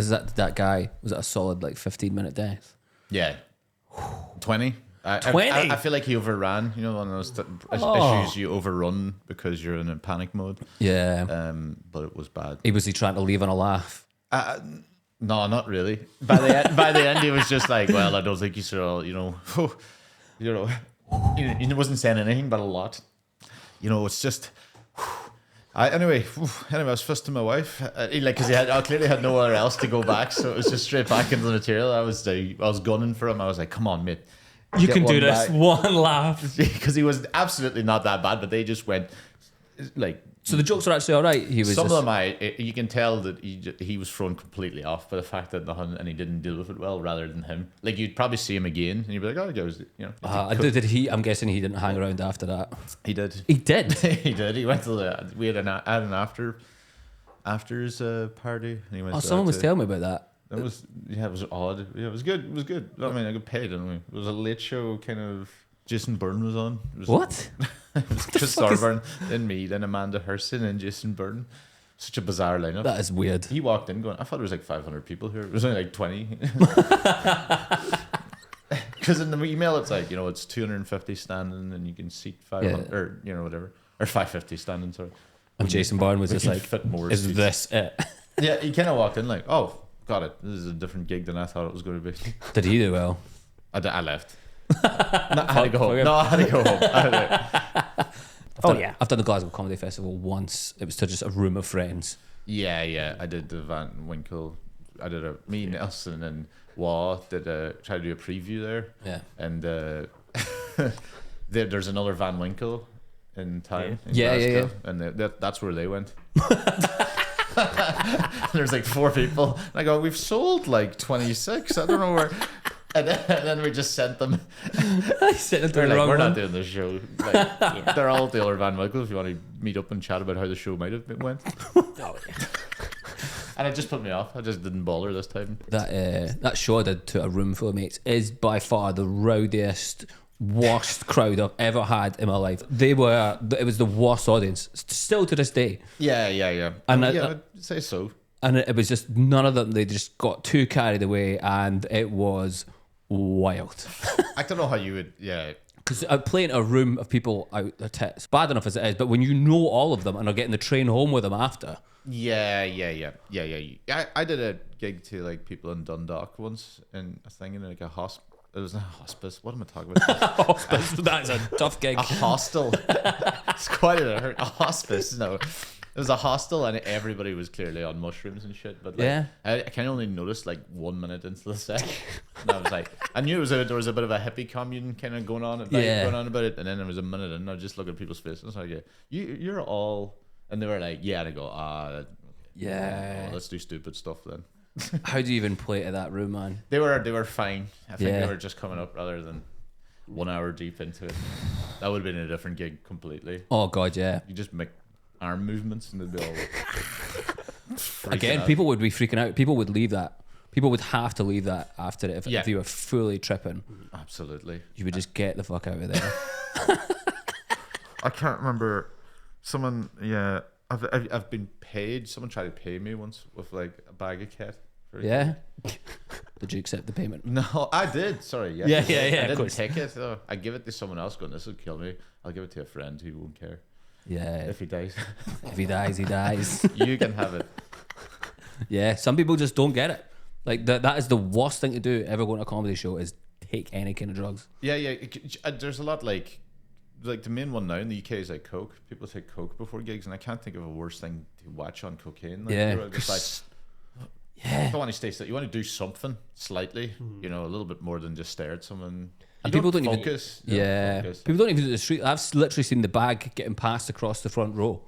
Because that guy was at a solid like 15-minute death. Yeah. 20. 20? I feel like he overran. You know, one of those issues you overrun because you're in a panic mode. Yeah. But it was bad. Was he trying to leave on a laugh? No, not really. By the end, he was just like, "Well, I don't think you should all, you know, he wasn't saying anything but a lot. You know, it's just." Anyway, I was fussed to my wife, because I clearly had nowhere else to go back, so it was just straight back into the material. I was gunning for him. I was like, "Come on, mate, you can do this." One laugh, because he was absolutely not that bad, but they just went like. So the jokes are actually all right. He was some of them. You can tell that he was thrown completely off by the fact that and he didn't deal with it well, rather than him. Like you'd probably see him again, and you'd be like, "Oh, goes," you know. Did he? I'm guessing he didn't hang around after that. He did. He did. He did. He went to we had an afters party. And he went. Someone was telling me about that. It was odd. Yeah, it was good. It was good. I mean, I got paid, didn't we? It was a late show kind of. Jason Byrne was on. What? It was Chris Thorburn, then me, then Amanda Hurston, and Jason Byrne. Such a bizarre lineup. That is weird. He walked in going, I thought there was like 500 people here. It was only like 20. Because in the email it's like, it's 250 standing and you can seat 500 or whatever. Or 550 standing, sorry. And Jason Byrne was just like, fit more is seats. this it? Yeah, he kind of walked in like, oh, got it. This is a different gig than I thought it was going to be. Did he do well? I left. I had to go home. No, I had to go home. I've done the Glasgow Comedy Festival once. It was to just a room of friends. Yeah. I did the Van Winkle. I did me, Nelson, and Wah tried to do a preview there. Yeah. And there's another Van Winkle in town. Yeah. In Glasgow, and that's where they went. There's like 4 people. And I go, we've sold like 26. I don't know where. And then we just sent them. They're like, we're not doing this show. Like, they're all the other Van Winkle if you want to meet up and chat about how the show might have went. And it just put me off. I just didn't bother this time. That show I did to a room full of mates is by far the rowdiest, worst crowd I've ever had in my life. It was the worst audience, still to this day. Yeah. And I'd say so. And it was just none of them. They just got too carried away, and it was wild. I don't know how you would, because playing a room of people out their tits, bad enough as it is, but when you know all of them and are getting the train home with them after. Yeah. I did a gig to like people in Dundalk once, and I think in like a hospital. It was not a hospice. What am I talking about? Hospice. That's a tough gig. A hostel. It's quite a hospice. No. It was a hostel and everybody was clearly on mushrooms and shit. But I kind of only noticed like 1 minute into the set. And I was like, I knew there was a bit of a hippie commune kind of going on about it. And then there was a minute and I just looked at people's faces and I was like, you're all, and they were like, yeah. And I go, let's do stupid stuff then. How do you even play to that room, man? They were fine. I think they were just coming up rather than 1 hour deep into it. That would have been a different gig completely. Oh God, yeah. You just make arm movements and they'd be all again, people would be freaking out. People would leave that. People would have to leave that after it if you were fully tripping. Absolutely. You would just get the fuck out of there. I can't remember someone. Yeah, I've been paid. Someone tried to pay me once with like a bag of cat. Yeah. Did you accept the payment? No, I did. Sorry. Yeah. Yeah. I didn't take it. So I give it to someone else. Going, this will kill me. I'll give it to a friend who won't care. Yeah. If he dies. If he dies, he dies. You can have it. Yeah. Some people just don't get it. Like that is the worst thing to do ever going to a comedy show is take any kind of drugs. Yeah. There's a lot like the main one now in the UK is like coke. People take coke before gigs, and I can't think of a worse thing to watch on cocaine. Like, it's like, you don't want to stay still. You want to do something slightly, a little bit more than just stare at someone. And people don't focus. Focus. People don't even do the street. I've literally seen the bag getting passed across the front row.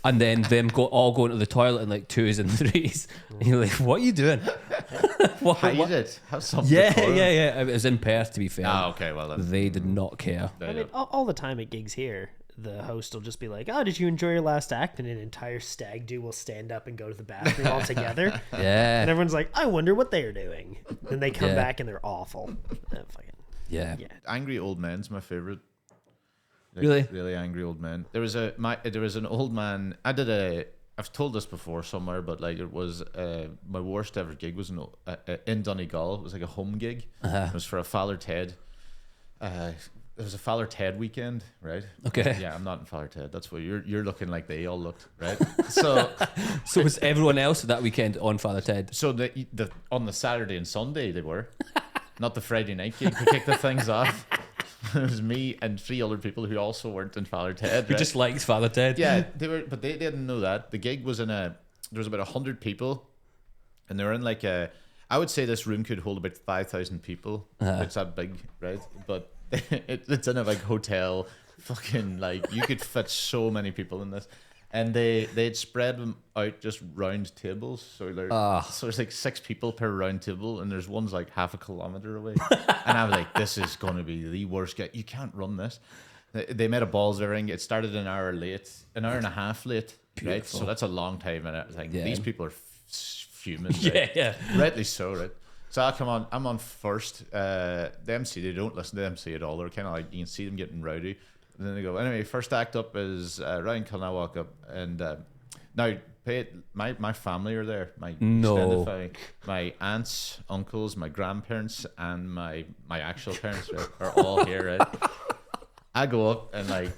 And then them all going to the toilet in like 2s and 3s. And you're like, what are you doing? Hide it. Have something. Yeah. It was in Perth, to be fair. Okay, well then. They did not care. I mean, all the time at gigs here, the host will just be like, oh, did you enjoy your last act? And an entire stag do will stand up and go to the bathroom all together. Yeah. And everyone's like, I wonder what they're doing. And they come back and they're awful. Yeah. Angry old men's my favorite. Really angry old men. There was an old man. I did I've told this before somewhere, but like it was my worst ever gig was in Donegal. It was like a home gig. It was for a Father Ted. It was a Father Ted weekend, right? Okay. Yeah, I'm not in Father Ted. That's what you're looking like they all looked, right? So was everyone else that weekend on Father Ted? So the on the Saturday and Sunday they were, not the Friday night gig to kick the things off. It was me and 3 other people who also weren't in Father Ted. Who just likes Father Ted? Yeah, they were, but they didn't know that the gig was there was about 100 people, and they were in like I would say this room could hold about 5,000 people. It's that big, right? But it's in a like hotel, fucking like you could fit so many people in this. And they'd spread them out just round tables, so there's like 6 people per round table, and there's one's like half a kilometer away. And I was like, this is gonna be the worst gig. You can't run this. They made a balls ring. It started an hour and a half late, Beautiful. Right? So that's a long time, and I was like, Yeah. these people are fuming. Right? Yeah. Rightly so, right? So I come on. I'm on first. The MC, they don't listen to the MC at all. They're kind of like, you can see them getting rowdy. And then they go, anyway, first act up is Ryan Cullen. I walk up, and now my family are there. My extended family, my aunts, uncles, my grandparents, and my actual parents are all here, right? I go up and like,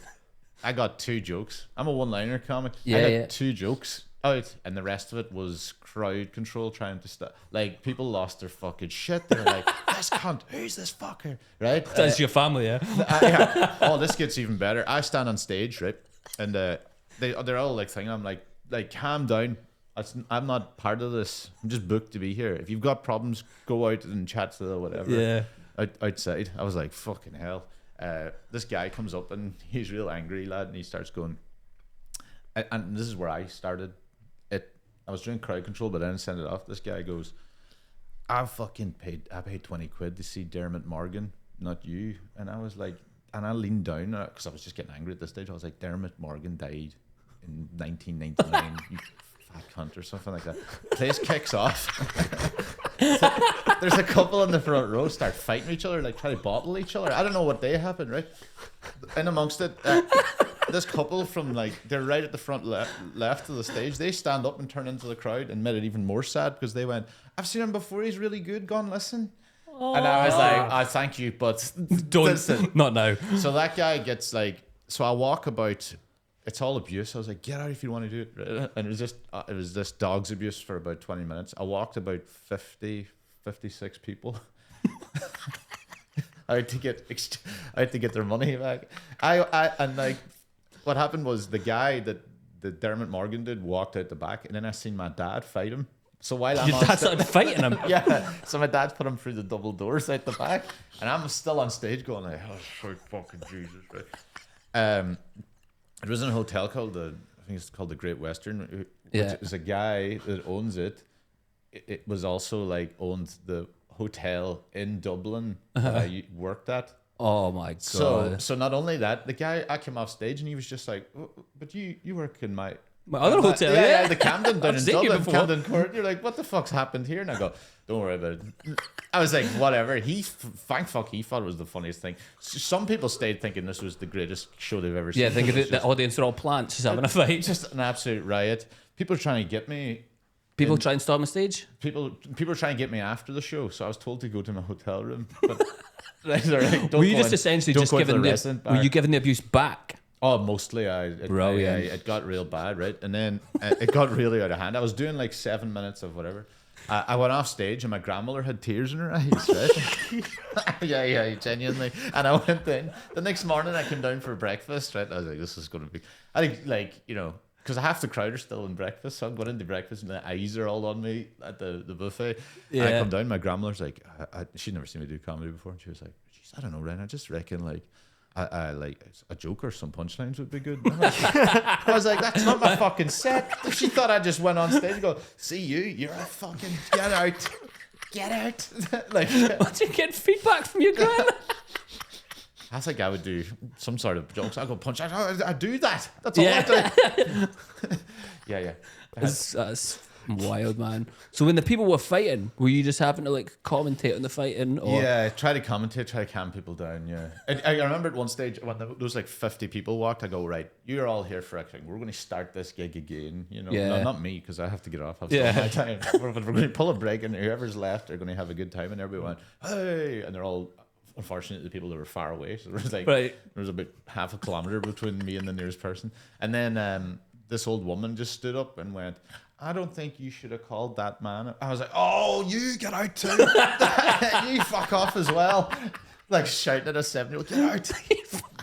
I got 2 jokes. I'm a one-liner comic. Yeah, I got 2 jokes out, and the rest of it was crowd control, trying to stop. Like, people lost their fucking shit. They're like, this cunt, who's this fucker, right? That's your family, yeah. Yeah. Oh, this gets even better. I stand on stage, right, and they're all like thinking I'm like calm down. I'm not part of this. I'm just booked to be here. If you've got problems, go out and chat to the whatever. Yeah. Outside. I was like, fucking hell. This guy comes up and he's real angry, lad, and he starts going. And this is where I started. I was doing crowd control, but then send it off. This guy goes, I paid 20 quid to see Dermot Morgan, not you. And I was like, and I leaned down because I was just getting angry at this stage. I was like, Dermot Morgan died in 1999, you fat cunt, or something like that. Place kicks off. There's a couple in the front row start fighting each other, like try to bottle each other. I don't know what day happened, right? In amongst it, this couple from like, they're right at the front left of the stage. They stand up and turn into the crowd and made it even more sad because they went, I've seen him before, he's really good, go and listen. Oh. And I was like, thank you, but don't listen. Not now. So that guy gets like, so I walk about, it's all abuse. I was like, get out if you want to do it. And it was just dog's abuse for about 20 minutes. I walked about 56 people. I had to get their money back. And like, what happened was the guy that Dermot Morgan did walked out the back, and then I seen my dad fight him. So while I'm Your dad started fighting him. Yeah. So my dad put him through the double doors out the back, and I'm still on stage going like, oh, for fucking Jesus, right? It was in a hotel called I think it's called the Great Western, which is a guy that owns it. It was also like owned the hotel in Dublin that I worked at. Oh my god! So not only that, the guy, I came off stage and he was just like, oh, "But you work in my other hotel, yeah, the Camden down in seen you Dublin, before. Camden Court." You're like, "What the fuck's happened here?" And I go, "Don't worry about it." I was like, "Whatever." Thank fuck, he thought it was the funniest thing. Some people stayed thinking this was the greatest show they've ever seen. Yeah, think of it. The audience are all plants just having a fight. Just an absolute riot. People are trying to get me. People try and storm a stage. People are trying to get me after the show, so I was told to go to my hotel room. But don't Were you go just in- essentially don't just go into giving the the? restaurant Were bar. you giving the abuse back? Oh, mostly Brilliant. it got real bad, right? And then it got really out of hand. I was doing like 7 minutes of whatever. I went off stage and my grandmother had tears in her eyes, right? yeah, genuinely. And I went in. The next morning I came down for breakfast, right? I was like, this is going to be... I think, like, you know, because half the crowd are still in breakfast, so I'm going into breakfast and the eyes are all on me at the buffet. Yeah. And I come down, my grandmother's like, she'd never seen me do comedy before, and she was like, "Jeez, I don't know, Ryan, I just reckon like I like a joke or some punchlines would be good." I was like, that's not my fucking set. She thought I just went on stage and go, "See you, you're a fucking get out." Like, Did you get feedback from your grandma? I think I would do some sort of jokes. I go punch. I do that. That's all I do. Yeah. That's Wild, man. So when the people were fighting, were you just having to like commentate on the fighting? Or? Yeah, try to commentate, try to calm people down. Yeah, I remember at one stage when there was like 50 people walked. I go, right, you're all here for a thing. We're going to start this gig again. You know, no, not me because I have to get off. I've still my time. But we're going to pull a break, and whoever's left are going to have a good time. And everyone, hey, and they're all. Unfortunately, the people that were far away, so there was like there was about half a kilometer between me and the nearest person. And then this old woman just stood up and went, I don't think you should have called that man. I was like, oh, you get out too. You fuck off as well. Like shouting at a 7-year-old, get out.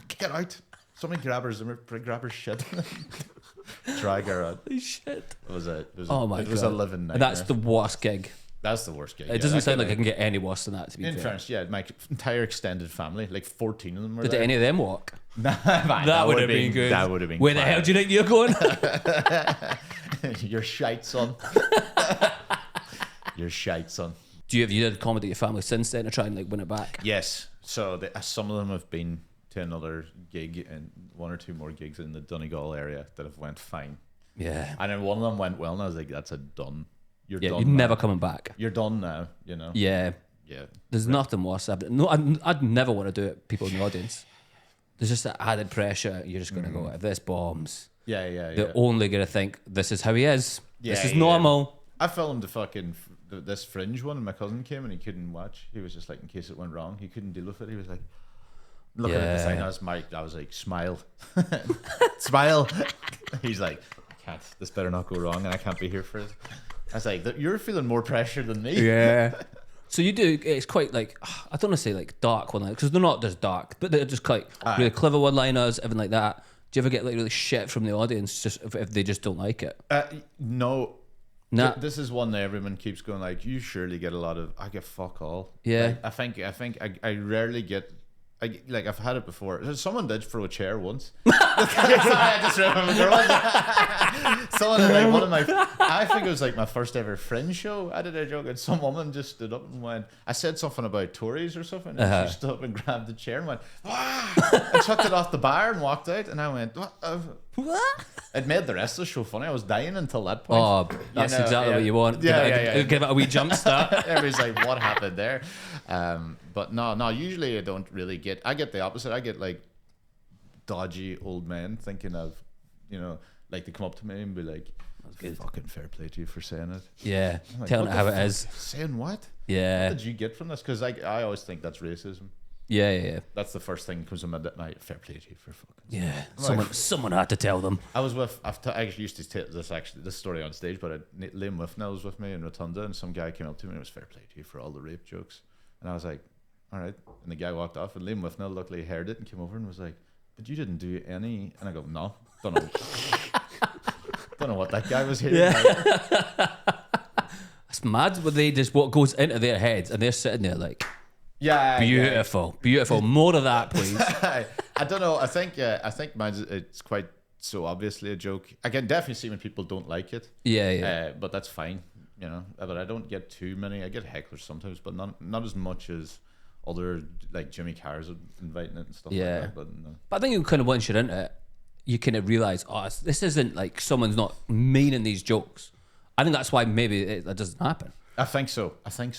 Get out. Somebody grab her shit. Drag her out. Shit. It was a living nightmare. And that's the worst gig. That's the worst gig. It doesn't sound like it can get any worse than that, to be fair. In fairness, yeah, my entire extended family, like 14 of them were Did there. any of them walk? that would have been good. That would have been Where the hell do you think you're going? You're shite, son. You're shite, son. You did comedy at your family since then to try and like win it back? Yes. So some of them have been to another gig and 1 or 2 more gigs in the Donegal area that have went fine. Yeah. And then one of them went well, and I was like, that's a done. You're done. You're never coming back. You're done now, you know? Yeah. Yeah. There's nothing worse. I'd never want to do it, people in the audience. There's just that added pressure. You're just going to go, if this bombs, they're only going to think, this is how he is. This is normal. I filmed this Fringe one, and my cousin came and he couldn't watch. He was just like, in case it went wrong, he couldn't deal with it. He was like, looking at the thing. I was like, smile. Smile. He's like, I can't. This better not go wrong, and I can't be here for it. I was like, you're feeling more pressure than me. Yeah. So you do, it's quite like, I don't want to say like dark one-liners, because they're not just dark, but they're just quite really clever one-liners, everything like that. Do you ever get like really shit from the audience just if they just don't like it? No. Nah. This is one that everyone keeps going like, you surely get a lot of, I get fuck all. Yeah. Like, I think I rarely get, I've had it before. Someone did throw a chair once. I just remember there was someone at like one of my. I think it was like my first ever Fringe show. I did a joke and some woman just stood up and went. I said something about Tories or something, and she stood up and grabbed the chair and went, and chucked it off the bar and walked out. And I went, what? It made the rest of the show funny. I was dying until that point. Oh, that's exactly what you want. Give it a wee jump start. Everybody's like, what happened there? But no, usually I don't really get. I get the opposite. I get like dodgy old men thinking of, like they come up to me and be like, fucking fair play to you for saying it. Yeah, like, telling it how it is. Saying what? Yeah. What did you get from this? Because I always think that's racism. Yeah. That's the first thing that comes to my fair play to you for fucking. Yeah, someone had to tell them. I was with. I used to tell this story on stage, but Liam Wifnell was with me in Rotunda, and some guy came up to me and it was fair play to you for all the rape jokes, and I was like, all right. And the guy walked off, and Liam Wifnell luckily heard it and came over and was like, but you didn't do any. And I go, no, don't know. Don't know what that guy was hearing. Yeah. It's mad, but they just what goes into their heads, and they're sitting there like, beautiful. More of that, please. I don't know. I think mine's it's quite so obviously a joke. I can definitely see when people don't like it. Yeah. But that's fine, But I don't get too many. I get hecklers sometimes, but not as much as other like Jimmy Carr's inviting it and stuff like that. But no. But I think you kind of once you're into it, you kind of realize, this isn't like someone's not meaning these jokes. I think that's why maybe that doesn't happen. I think so. I think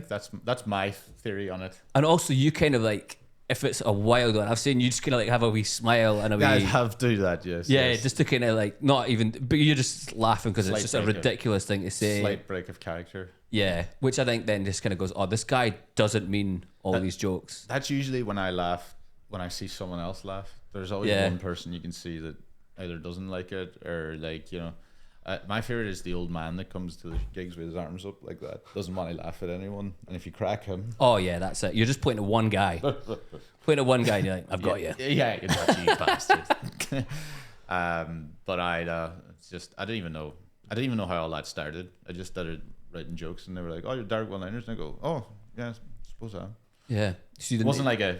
that's my theory on it. And also, you kind of like, if it's a wild one, I've seen you just kind of like have a wee smile and a wee. I have to do that, yes. Yeah, yes. Just to kind of like not even, but you're just laughing because it's just a ridiculous thing to say. Slight break of character. Yeah, which I think then just kind of goes, this guy doesn't mean all these jokes. That's usually when I laugh, when I see someone else laugh. There's always one person you can see that either doesn't like it or like, my favorite is the old man that comes to the gigs with his arms up like that. Doesn't want to laugh at anyone, and if you crack him, oh yeah, that's it. You're just pointing at one guy. Pointing at one guy, and you're like, I've got you. Yeah, you bastard. But it's just I didn't even know how all that started. I just started writing jokes, and they were like, "Oh, you're dark one-liners," and I go, "Oh, yeah, I suppose I am." Yeah, it wasn't like a.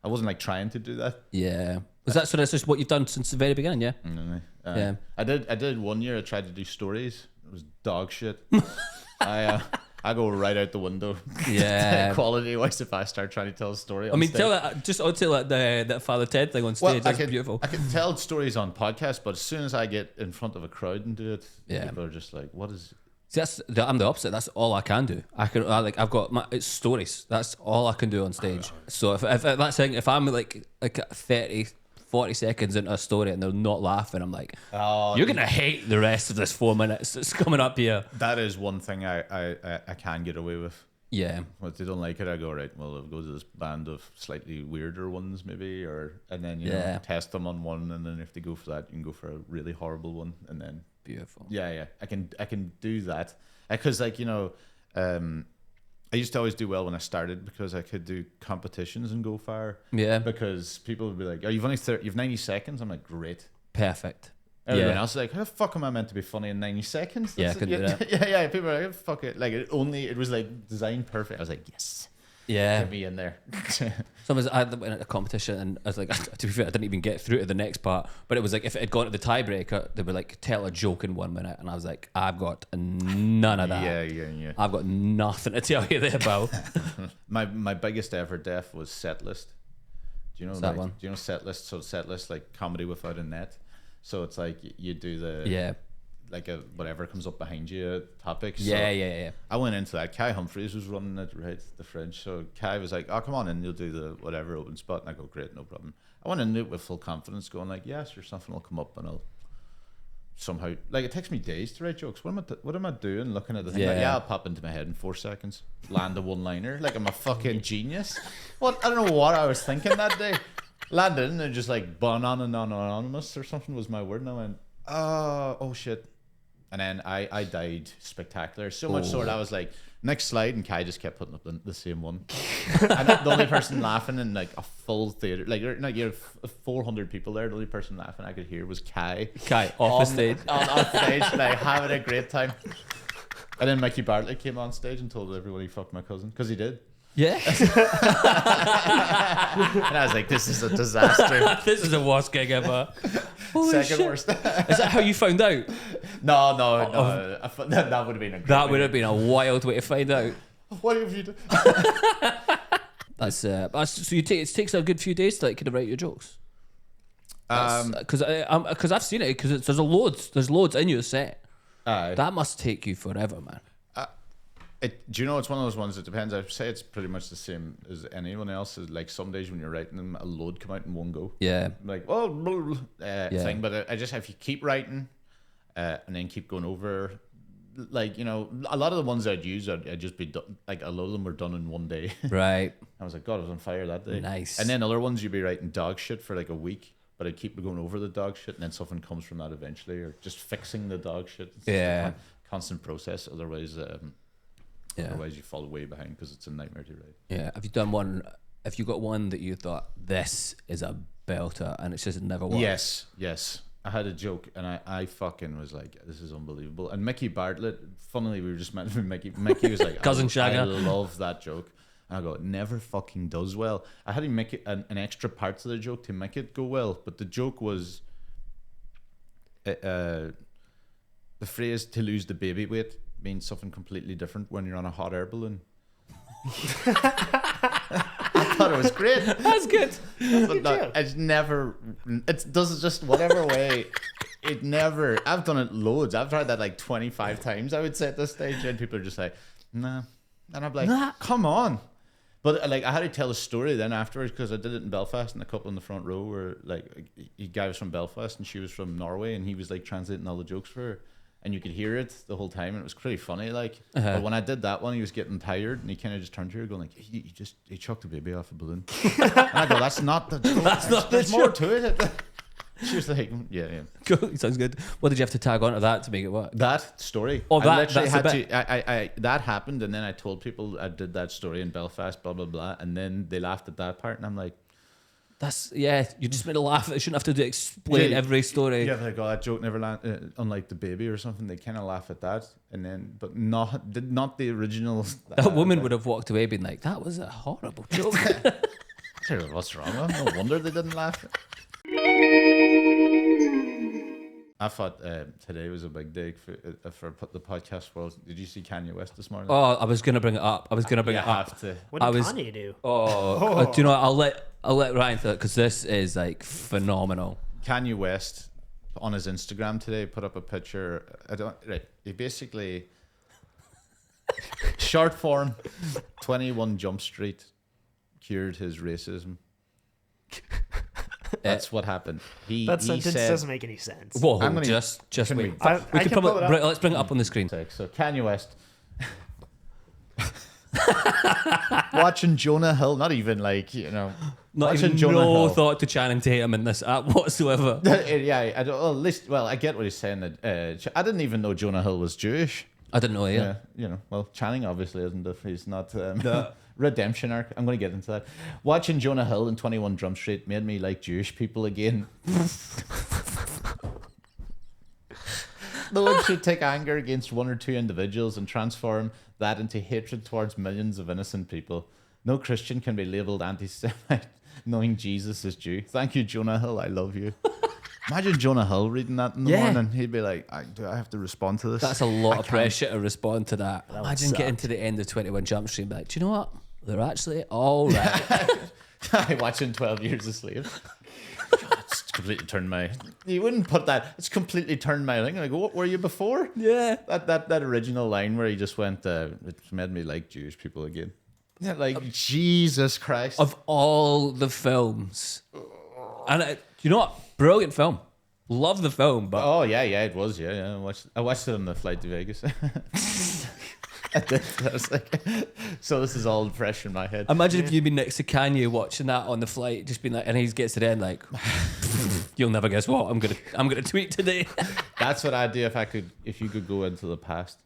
I wasn't like trying to do that. Yeah. Was that so? That's just what you've done since the very beginning, yeah. Yeah. I did 1 year. I tried to do stories. It was dog shit. I go right out the window. Yeah. Quality wise, if I start trying to tell a story. I mean, I'll tell that Father Ted thing on stage. That's beautiful. I can tell stories on podcasts, but as soon as I get in front of a crowd and do it, people are just like, "What is?" See, I'm the opposite. That's all I can do. I've got it's stories. That's all I can do on stage. So if that's thing, if I'm like 30, 40 seconds into a story and they're not laughing, I'm like, you're gonna hate the rest of this 4 minutes that's coming up here. That is one thing I can get away with. Yeah. If they don't like it, I go, right, well, I'll go to this band of slightly weirder ones maybe, and then you know, test them on one, and then if they go for that, you can go for a really horrible one, and then beautiful. Yeah, I can do that because like, you know, I used to always do well when I started because I could do competitions and go far. Yeah. Because people would be like, "Oh, you've 90 seconds." I'm like, "Great, perfect." Everyone else is like, "How the fuck am I meant to be funny in 90 seconds?" I couldn't do that. Yeah. People are like, "Fuck it!" Like it was like designed perfect. I was like, "Yes." Yeah, get me in there. Sometimes I went at a competition and I was like, to be fair, I didn't even get through to the next part. But it was like if it had gone to the tiebreaker, they would like tell a joke in 1 minute, and I was like, I've got none of that. Yeah. I've got nothing to tell you there about. my biggest ever death was set list. Do you know that one? Do you know set list? So set list like comedy without a net. So it's like you do the like a whatever comes up behind you topic. So yeah. I went into that. Kai Humphreys was running it, right? The French. So Kai was like, "Oh, come on in, you'll do the whatever open spot." And I go, "Great, no problem." I went into it with full confidence, going like, "Yeah, sure, something will come up, and I'll somehow." Like it takes me days to write jokes. What am I doing? Looking at the thing, like, I'll pop into my head in 4 seconds, land a one-liner, like I'm a fucking genius. What I don't know what I was thinking that day. Landed and just like anonymous or something was my word, and I went, oh shit. And then I died spectacular. So much so that I was like, next slide, and Kai just kept putting up the same one. And the only person laughing in like a full theater, like you're 400 people there, the only person laughing I could hear was Kai. Kai off stage. On stage, like having a great time. And then Mickey Bartlett came on stage and told everyone he fucked my cousin, because he did. Yeah. And I was like, this is a disaster. This is the worst gig ever. Second worst. Is that how you found out? No. That would have been a great That would have been a wild way to find out. What have you done? That's so it takes a good few days to like kind of write your jokes. Because I've seen it, because there's loads in your set. That must take you forever, man. Do you know, it's one of those ones that depends. I'd say it's pretty much the same as anyone else. Is like some days when you're writing them, a load come out in one go. Yeah. Like, thing. But I just, if you keep writing and then keep going over, like, you know, a lot of the ones I'd use, I'd just be done, like a lot of them were done in one day. Right. I was like, God, I was on fire that day. Nice. And then other ones you'd be writing dog shit for like a week, but I'd keep going over the dog shit, and then something comes from that eventually, or just fixing the dog shit. It's a constant process. Otherwise, otherwise you fall way behind, because it's a nightmare to write. Yeah. Have you got one that you thought, this is a belter, and it's just never worked? Yes. I had a joke, and I fucking was like, this is unbelievable. And Mickey Bartlett, funnily, we were just meant to be Mickey was like, Cousin Shagger. I love that joke. And I go, it never fucking does well. I had to make it an extra parts of the joke to make it go well, but the joke was the phrase "to lose the baby weight" means something completely different when you're on a hot air balloon. I thought it was great. That's good. But no, it's never. It does just whatever way. It never. I've done it loads. I've tried that like 25 times, I would say, at this stage, and people are just like, nah. And I'm like, come on. But like, I had to tell a story then afterwards, because I did it in Belfast, and the couple in the front row were like, a guy was from Belfast and she was from Norway, and he was like translating all the jokes for her. And you could hear it the whole time, and it was pretty funny. Like, but when I did that one, he was getting tired, and he kind of just turned to her, going like, "He chucked a baby off a balloon." And I go, "That's not the. That's not the. There's more to it." She was like, "Yeah." Cool. Sounds good. What did you have to tag onto that to make it work? That story. Oh, I literally had to. I that happened, and then I told people I did that story in Belfast, blah blah blah, and then they laughed at that part, and I'm like, that's, you just made a laugh. It shouldn't have to explain every story. Yeah, like, oh, that joke never landed, unlike the baby or something. They kind of laugh at that, and then, but not the original. That woman would have walked away being like, that was a horrible joke. What's wrong with them? No wonder they didn't laugh. I thought today was a big day for the podcast world. Did you see Kanye West this morning? Oh, I was gonna bring it up. What did Kanye do? Do you know what? I'll let Ryan through it because this is like phenomenal. Kanye West on his Instagram today put up a picture. He basically short form 21 Jump Street cured his racism. That's what happened. That sentence doesn't make any sense. Whoa, just wait. Let's bring it up on the screen. So Kanye West watching Jonah Hill, not even like, not even Jonah Hill. Thought to Channing Tatum in this app whatsoever. Yeah, I don't. Well, at least, I get what he's saying. That I didn't even know Jonah Hill was Jewish. I didn't know either. Yeah, well, Channing obviously isn't. If he's not. Redemption arc. I'm going to get into that. Watching Jonah Hill in 21 Jump Street made me like Jewish people again. No one should take anger against one or two individuals and transform that into hatred towards millions of innocent people. No Christian can be labelled anti-Semite knowing Jesus is Jew. Thank you, Jonah Hill. I love you. Imagine Jonah Hill reading that in the morning. He'd be like, do I have to respond to this? That's a lot of pressure to respond to that. Imagine getting to the end of 21 Jump Street and be like, do you know what? They're actually all right. Watching 12 Years a Slave. It's completely turned my... You wouldn't put that... It's completely turned my thing. I go, what were you before? Yeah. That original line where he just went, it made me like Jewish people again. Yeah, like, Jesus Christ. Of all the films. And you know what? Brilliant film. Love the film, but... Oh, yeah, it was, yeah. I watched it on the flight to Vegas. I did. I was like, so this is all fresh in my head. Imagine if you'd been next to Kanye watching that on the flight, just being like, and he gets to the end like, you'll never guess what I'm gonna tweet today. That's what I'd do if you could go into the past,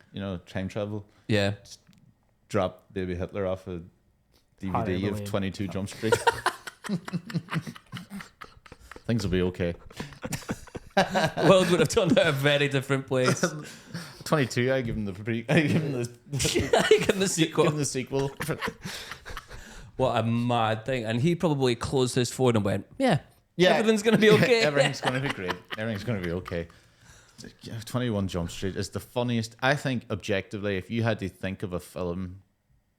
time travel. Yeah. Just drop Baby Hitler off a DVD of 22 Jump Street. Things will be okay. The world would have turned out a very different place. 22. I give him the sequel. Give him the sequel. What a mad thing! And he probably closed his phone and went, "Yeah, everything's gonna be okay. Everything's gonna be great. Everything's gonna be okay." 21 Jump Street is the funniest. I think objectively, if you had to think of a film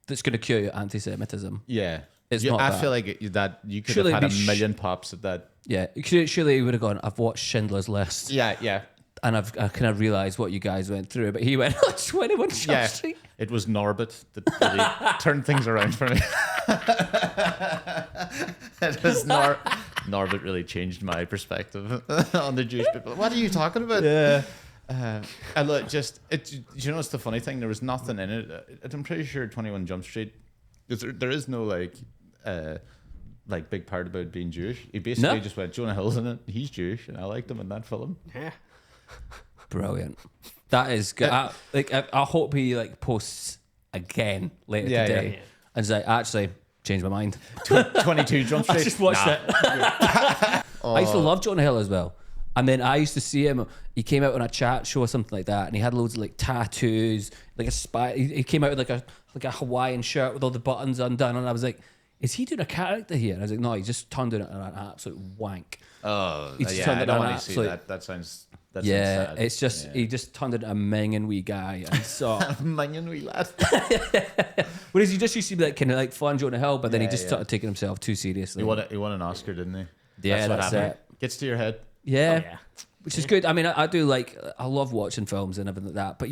that's gonna cure your anti-Semitism, it's not. I feel like that you could have had a million pops at that. Yeah, surely he would have gone, I've watched Schindler's List. Yeah. And I kind of realised what you guys went through. But he went, 21 Jump Street. It was Norbit that really turned things around for me. It was Norbit really changed my perspective on the Jewish people. What are you talking about? Yeah. And look, it's the funny thing? There was nothing in it. I'm pretty sure 21 Jump Street, there is no big part about being Jewish. He basically just went, Jonah Hill's in it. He's Jewish, and I liked him in that film. Yeah. Brilliant. That is good. I hope he posts again later today and say, actually, changed my mind. 22 Jump Street. I just watched it. I used to love Jonah Hill as well. And then I used to see him. He came out on a chat show or something like that, and he had loads of tattoos, like a spy. He came out with like a Hawaiian shirt with all the buttons undone, and I was like, is he doing a character here? And I was like, no, he's just turned it into an absolute wank. Oh, I don't want to see that. That sounds sad. It's just he just turned into a minging wee guy, and so minging wee lad. Whereas he just used to be kind of fun Jonah Hill, but then he just started taking himself too seriously. He won an Oscar, didn't he? Yeah, that's it. Gets to your head. Yeah. Which is good. I mean, I do I love watching films and everything like that, but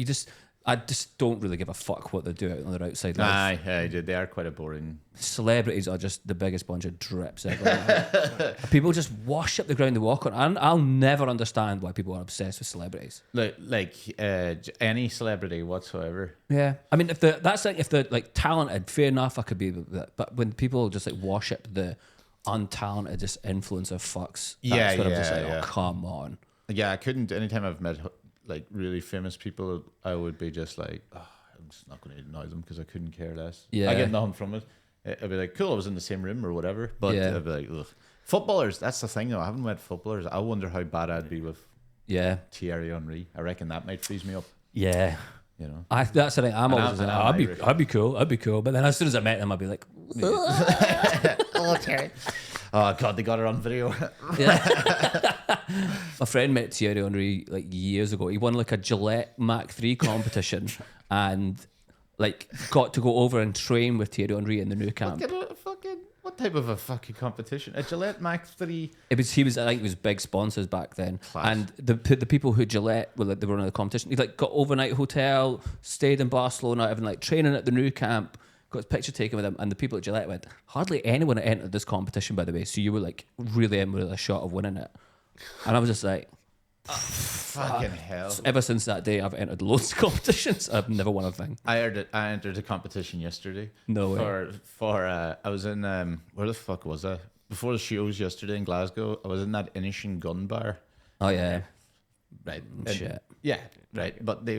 I just don't really give a fuck what they do on their outside life. Aye, they are quite a boring. Celebrities are just the biggest bunch of drips ever. People just wash up the ground they walk on. And I'll never understand why people are obsessed with celebrities. Like any celebrity whatsoever. Yeah, I mean, if they're talented, fair enough, I could be with that. But when people just wash up the untalented, just influencer fucks, that's when I'm just oh, come on. Yeah, I couldn't. Anytime I've met really famous people, I would be just like, I'm just not going to annoy them because I couldn't care less. Yeah, I get nothing from it. I'd be like, cool, I was in the same room or whatever. But I'd be like, ugh. Footballers, that's the thing though. I haven't met footballers. I wonder how bad I'd be with Thierry Henry. I reckon that might freeze me up. Yeah. That's the thing. I'm always like, I'd be cool. But then as soon as I met him, I'd be like, oh, Thierry. Oh God, they got her on video. Yeah. My friend met Thierry Henry like years ago. He won like a Gillette Mach 3 competition and like got to go over and train with Thierry Henry in the new camp. What type of a fucking competition? A Gillette Mach 3? I think it was big sponsors back then. Class. And the people who Gillette were like, they were in the competition. He like got overnight hotel, stayed in Barcelona, even like training at the new camp, got his picture taken with him, and the people at Gillette went, hardly anyone had entered this competition, by the way. So you were like really in with a shot of winning it. And I was just like, fucking hell. So ever since that day, I've entered loads of competitions. I've never won a thing. I entered a competition yesterday. No way. I was in where the fuck was I? Before the shows yesterday in Glasgow, I was in that Inishin gun bar. Oh yeah. Right. Shit. Yeah, right. But they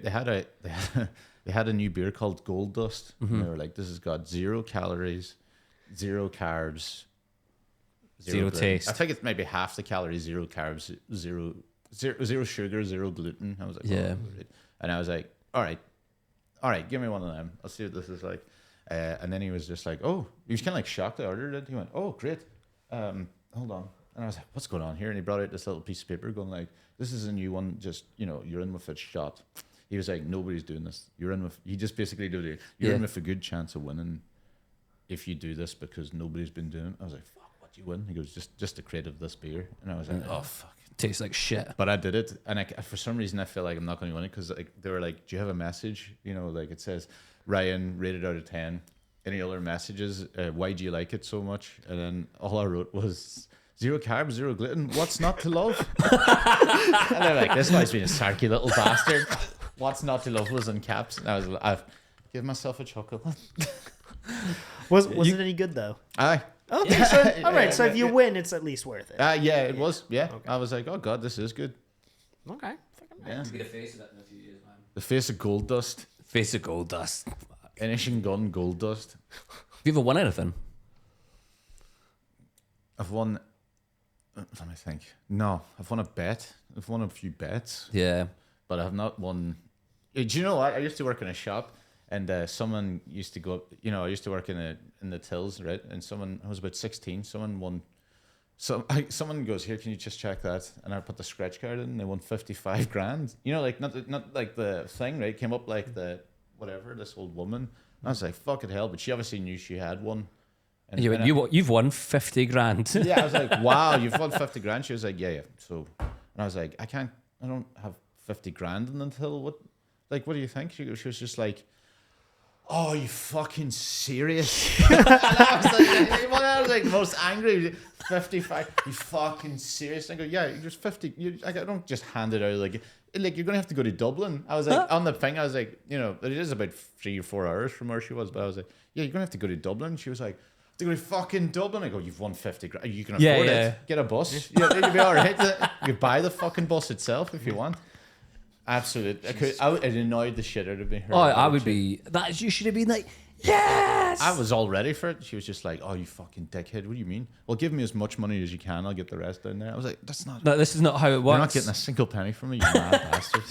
had a new beer called Gold Dust. And they were like, this has got 0 calories, 0 carbs, Zero gluten. taste. I think it's maybe half the calories, 0 carbs, zero sugar, 0 gluten. I was like, yeah. Oh, right. And I was like, all right, give me one of them. I'll see what this is like. And then he was just like, oh, he was kind of like shocked I ordered it. He went, oh, great. Hold on. And I was like, what's going on here? And he brought out this little piece of paper going like, this is a new one. Just, you're in with it shot. He was like, nobody's doing this. He just basically did it. You're in with a good chance of winning if you do this because nobody's been doing it. I was like, fuck, what you win? He goes, just a crate of this beer. And I was like, oh, fuck. Tastes like shit. But I did it. And for some reason, I feel like I'm not going to win it because like, they were like, do you have a message? Like it says, Ryan, rated out of 10. Any other messages? Why do you like it so much? And then all I wrote was 0 carbs, 0 gluten. What's not to love? And they're like, this guy's been a sarky little bastard. What's not to love was in caps. And I've given myself a chuckle. Was it any good though? Aye. Okay, so all right. So if you win, it's at least worth it. Yeah, it was. Yeah, Okay. I was like, oh God, this is good. Okay. Yeah. To get a face of that in a few years, man. The face of Gold Dust. Face of Gold Dust. Inishin gun Gold Dust. Have you ever won anything? I've won. Let me think. No, I've won a bet. I've won a few bets. Yeah. But I've not won. Do you know what? I used to work in a shop, and someone used to go up. I used to work in the tills, right? And I was about 16. Someone won. Someone goes, here, can you just check that? And I put the scratch card in, and they won 55 grand. Like not like the thing, right? Came up like the whatever, this old woman. And I was like, fucking hell, but she obviously knew she had one. And you've won 50 grand. Yeah, I was like, wow, you've won 50 grand. She was like, yeah. So, and I was like, I don't have 50 grand in until what do you think? She was just like, oh, you fucking serious? And I was like most angry. 55, you fucking serious? And I go, yeah, you're just 50. I don't just hand it out like you're gonna have to go to Dublin. I was like, on the thing, I was like, it is about 3 or 4 hours from where she was, but I was like, yeah, you're gonna have to go to Dublin. She was like, to go to fucking Dublin. I go, you've won 50 grand. You can afford it. Get a bus. You'll be all right. You could buy the fucking bus itself if you want. Absolutely. It annoyed the shit out of me. I would be. You should have been like, yes! I was all ready for it. She was just like, oh, you fucking dickhead. What do you mean? Well, give me as much money as you can. I'll get the rest down there. I was like, that's not. No, this is not how it works. You're not getting a single penny from me, you mad bastard.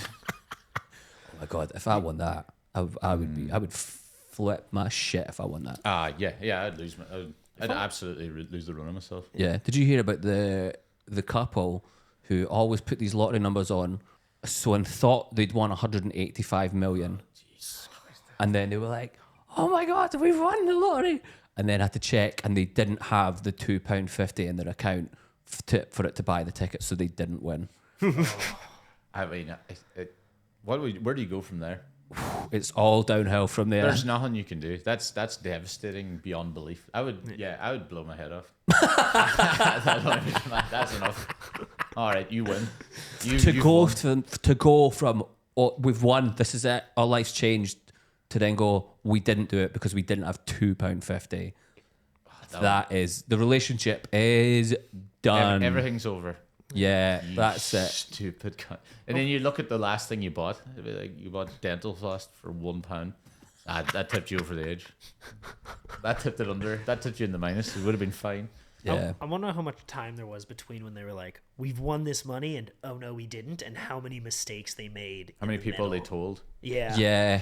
Oh my God. If I won that, I would flip my shit if I won that. Yeah. I'd absolutely lose the run of myself. Yeah. Did you hear about the couple who always put these lottery numbers on, and thought they'd won 185 million, and then they were like, "Oh my God, we've won the lottery!" And then had to check, and they didn't have the £2.50 in their account for it to buy the ticket, so they didn't win. I mean, where do you go from there? It's all downhill from there. There's nothing you can do. That's devastating beyond belief. I would blow my head off. That's enough. All right, you win. To go from we've won, this is it, our life's changed, to then go, we didn't do it because we didn't have £2.50. That is, the relationship is done. Everything's over. Yeah, that's it. Stupid cunt. And then you look at the last thing you bought. It'd be like you bought dental floss for £1. That tipped you over the edge. That tipped it under. That tipped you in the minus. It would have been fine. Yeah. I wonder how much time there was between when they were like, we've won this money, and oh no, we didn't, and how many mistakes they made. How many people they told? Yeah. Yeah.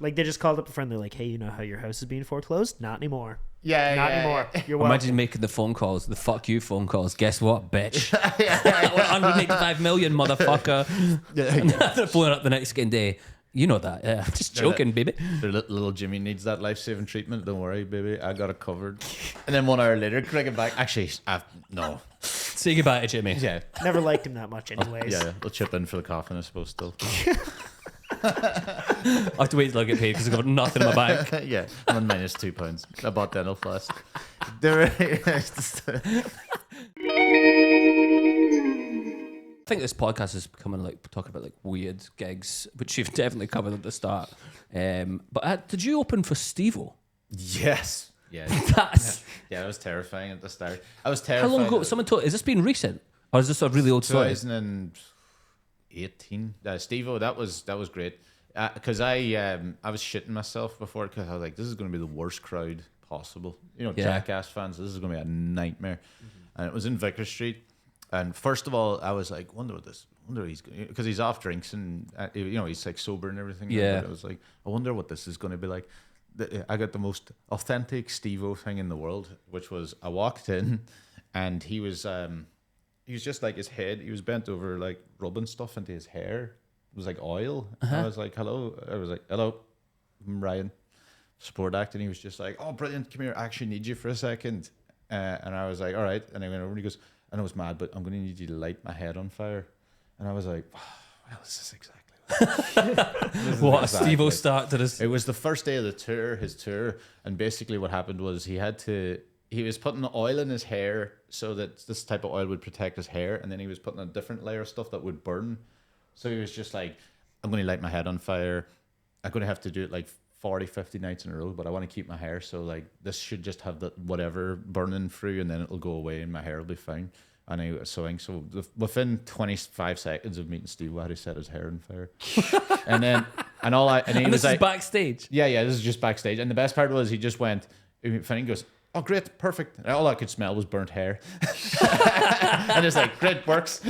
Like, they just called up a friend. They're like, hey, you know how your house is being foreclosed? Not anymore. Yeah, Not anymore. You're welcome. Imagine making the phone calls, the fuck you phone calls. Guess what, bitch? 185 million, motherfucker. And they're phoning up the next day. You know that. Yeah, I'm just joking, baby. Their little Jimmy needs that life-saving treatment. Don't worry, baby. I got it covered. And then 1 hour later, crack it back. Actually, no. Say goodbye to Jimmy. Yeah. Never liked him that much anyways. Yeah, we'll chip in for the coffin, I suppose, still. I have to wait till I get paid because I've got nothing in my bank. Yeah, I'm on minus £2. I bought dental floss. I think this podcast is becoming like talking about like weird gigs, which you've definitely covered at the start. But did you open for Steve-O? Yes. Yeah. Yeah, that was terrifying at the start. I was terrified. How long ago? Someone told. Is this been recent, or is this a really old story? 2018. Steve-O, that was great. Because I was shitting myself before because I was like, this is going to be the worst crowd possible. You know, Jackass fans. This is going to be a nightmare. And it was in Vicar Street. And first of all, I was like, wonder he's because he's off drinks and he's like sober and everything. Yeah. But I was like, I wonder what this is going to be like. I got the most authentic Steve-O thing in the world, which was I walked in, and he was just like his head. He was bent over like rubbing stuff into his hair. It was like oil. I was like, hello. I was like, hello, I'm Ryan, support act, and he was just like, oh, brilliant. Come here. I actually need you for a second. And I was like, all right. And I went over and he goes, I know it's mad, but I'm going to need you to light my head on fire. And I was like, well, this is exactly what a Steve-O start to this. It was the first day of his tour. And basically what happened was he was putting the oil in his hair so that this type of oil would protect his hair. And then he was putting a different layer of stuff that would burn. So he was just like, I'm going to light my head on fire. I'm going to have to do it like 40, 50 nights in a row, but I want to keep my hair. So like this should just have the whatever burning through and then it'll go away and my hair will be fine. And I was sewing. So within 25 seconds of meeting Steve, I had to set his hair on fire. and he and was this like, is backstage. Yeah, this is just backstage. And the best part was he just went, he goes, oh, great, perfect. And all I could smell was burnt hair. And it's like, great, works.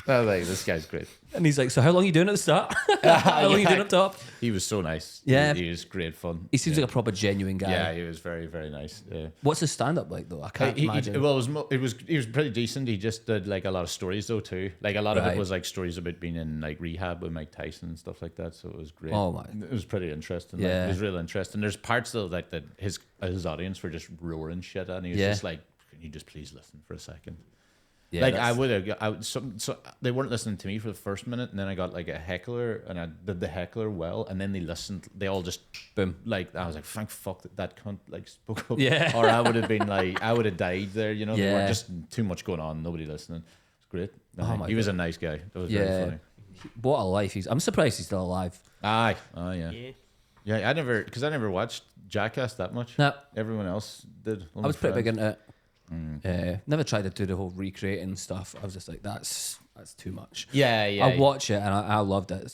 I was like, this guy's great. And he's like, so how long are you doing at the start? How long are you doing up top? He was so nice. Yeah. He was great fun. He seems like a proper genuine guy. Yeah, he was very, very nice. Yeah. What's his stand-up like, though? I can't imagine. He was pretty decent. He just did like a lot of stories, though, too. Like a lot of it was like stories about being in like rehab with Mike Tyson and stuff like that. So it was great. Oh, my. It was pretty interesting. Yeah. Like, it was really interesting. There's parts, though, like that his audience were just roaring shit at. And he was just like, can you just please listen for a second? Yeah, like so they weren't listening to me for the first minute, and then I got like a heckler, and I did the heckler well, and then they listened. They all just boom. Like I was like, thank fuck that cunt like spoke up. Yeah. Or I would have been like, I would have died there. You know, there were just too much going on. Nobody listening. It's great. He was a nice guy. That was very funny. What a life I'm surprised he's still alive. Aye. Oh yeah. Yeah. I never watched Jackass that much. No. Everyone else did. I was pretty big into it. Never tried to do the whole recreating stuff. I was just like, that's too much. Yeah. I watch it and I loved it.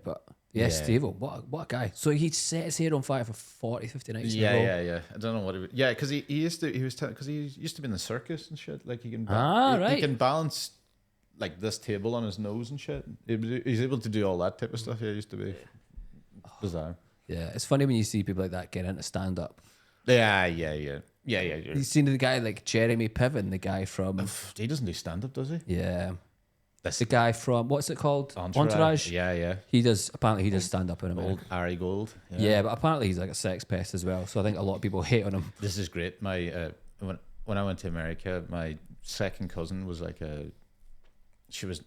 But Steve-O, what a guy. So he set his hair on fire for 40, 50 nights. Yeah. I don't know what he was. Yeah, because he used to be in the circus and shit. Like he can he can balance like this table on his nose and shit. He's able to do all that type of stuff. Yeah, it used to be bizarre. Yeah, it's funny when you see people like that get into stand up. Yeah. You've seen the guy like Jeremy Piven, the guy from. He doesn't do stand up, does he? Yeah. That's the guy from, what's it called? Entourage. Yeah. Apparently he does stand up in America. Old Ari Gold. Yeah, but apparently he's like a sex pest as well. So I think a lot of people hate on him. This is great. My when I went to America, my second cousin was like she was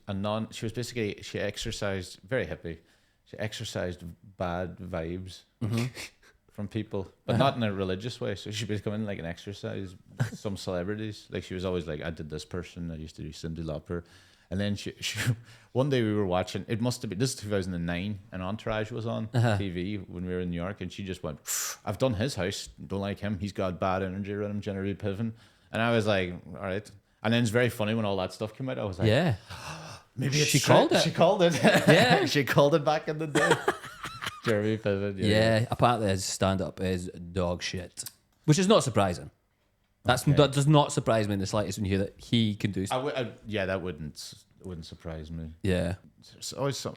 basically, she exercised, very hippie. She exercised bad vibes. Mm-hmm. From people, but not in a religious way. So she'd become like an exercise. Some celebrities, like she was always like, I did this person. I used to do Cyndi Lauper, and then she one day we were watching. It must have been, this is 2009, and Entourage was on TV when we were in New York, and she just went, I've done his house. Don't like him. He's got bad energy around him. Generally Piven, and I was like, all right. And then it's very funny when all that stuff came out. I was like, yeah, maybe she called it. She called it. Yeah, she called it back in the day. Jeremy Piven, yeah. Apparently his stand-up is dog shit, which is not surprising. That does not surprise me in the slightest when you hear that he can do stuff. That wouldn't surprise me. Yeah.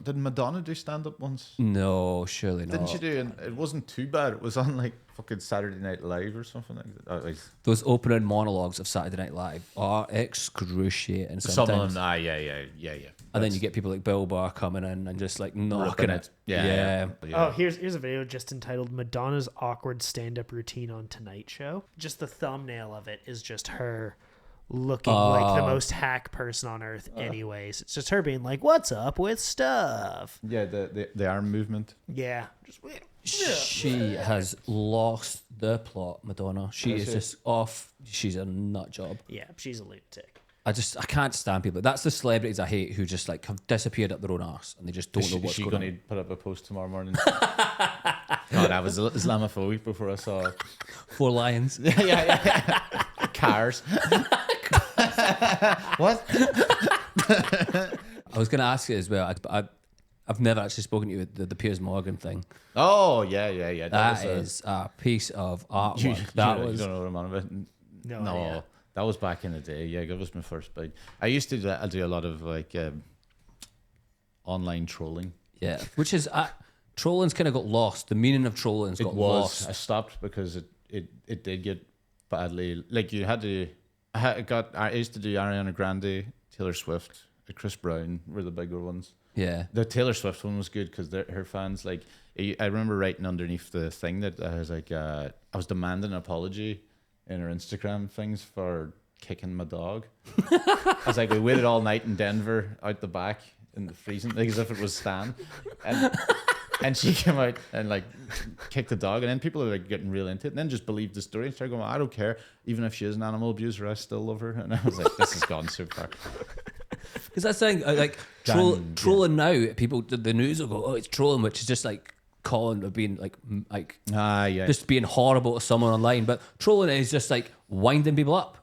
Did Madonna do stand up once? No, surely not. Didn't she do? And it wasn't too bad. It was on like fucking Saturday Night Live or something like that. Those opening monologues of Saturday Night Live are excruciating sometimes. Some of them, yeah. And then you get people like Bill Barr coming in and just like knocking it. Yeah. Oh, here's a video just entitled "Madonna's Awkward Stand-Up Routine on Tonight Show." Just the thumbnail of it is just her looking like the most hack person on earth. Anyways, it's just her being like, "What's up with stuff?" Yeah, the arm movement. Yeah. She has lost the plot, Madonna. She is just off. She's a nut job. Yeah, she's a lunatic. I can't stand people. That's the celebrities I hate who just like have disappeared up their own arse and they just don't know what's going on. Is she going to put up a post tomorrow morning? God, I was Islamophobic before I saw 4 lions. Yeah. Cars. What? I was going to ask you as well. I've never actually spoken to you with the Piers Morgan thing. Oh, yeah. That is a piece of artwork. You don't know what I'm on about. No. That was back in the day. Yeah, that was my first big. I used to do a lot of like online trolling. Yeah, which is trolling's kind of got lost. The meaning of trolling's got lost. I stopped because it did get badly. Like you had to. I used to do Ariana Grande, Taylor Swift, Chris Brown were the bigger ones. Yeah, the Taylor Swift one was good because her fans like. I remember writing underneath the thing that I was like, I was demanding an apology in her Instagram things for kicking my dog. I was like, we waited all night in Denver out the back in the freezing, like as if it was Stan, and she came out and like kicked the dog, and then people are like getting real into it, and then just believed the story and started going, I don't care, even if she is an animal abuser, I still love her. And I was like, this has gone so far. Because that's saying like trolling now, people the news will go, oh, it's trolling, which is just like Cullen of being just being horrible to someone online, but trolling is just like winding people up.